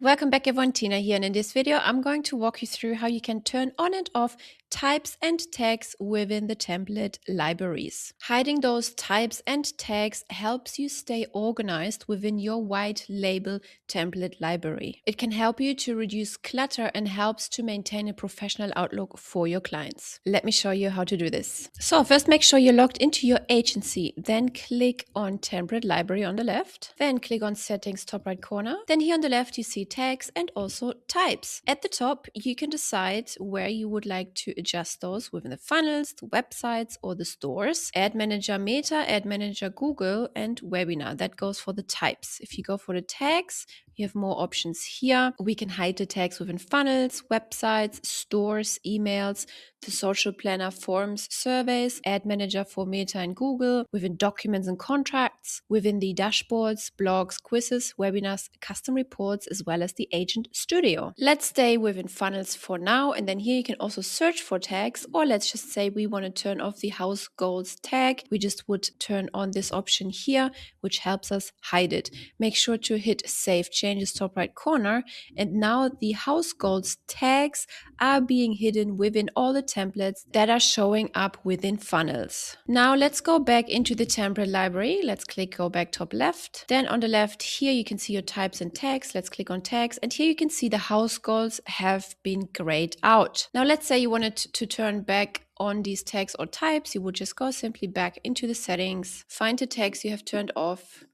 Welcome back everyone, Tina here, and in this video I'm going to walk you through how you can turn on and off types and tags within the template libraries. Hiding those types and tags helps you stay organized within your white label template library. It can help you to reduce clutter and helps to maintain a professional outlook for your clients. Let me show you how to do this. So first, make sure you're logged into your agency, then click on template library on the left, then click on settings top right corner. Then here on the left you see tags and also types. At the top you can decide where you would like to adjust those within the funnels, the websites or the stores. Ad Manager Meta, Ad Manager Google and Webinar. That goes for the types. If you go for the tags, you have more options here. We can hide the tags within funnels, websites, stores, emails, the social planner, forms, surveys, Ad Manager for Meta and Google, within documents and contracts, within the dashboards, blogs, quizzes, webinars, custom reports, as well as the Agent Studio. Let's stay within funnels for now, and then here you can also search for tags, or let's just say we want to turn off the house goals tag. We just would turn on this option here, which helps us hide it. Make sure to hit Save Changes top right corner, and now the house goals tags are being hidden within all the templates that are showing up within funnels. Now let's go back into the template library. Let's click go back top left. Then on the left here you can see your types and tags. Let's click on tags, and here you can see the house goals have been grayed out. Now let's say you wanted to turn back on these tags or types. You would just go simply back into the settings, find the tags you have turned off,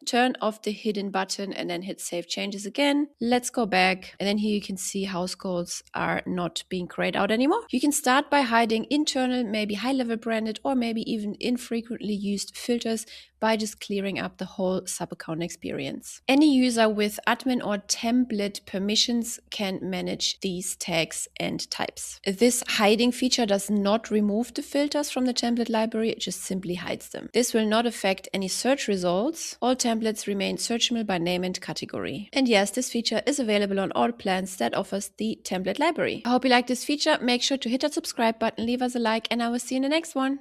turn off the hidden button, and then hit Save Changes again. Let's go back, and then here you can see house goals are not being grayed out anymore. You can start by hiding internal, maybe high-level branded or maybe even infrequently used filters by just clearing up the whole sub-account experience. Any user with admin or template permissions can manage these tags and types. This hiding feature does not remove the filters from the template library, it just simply hides them. This will not affect any search results. All templates remain searchable by name and category. And yes, this feature is available on all plans that offers the template library. I hope you like this feature. Make sure to hit that subscribe button, leave us a like, and I will see you in the next one.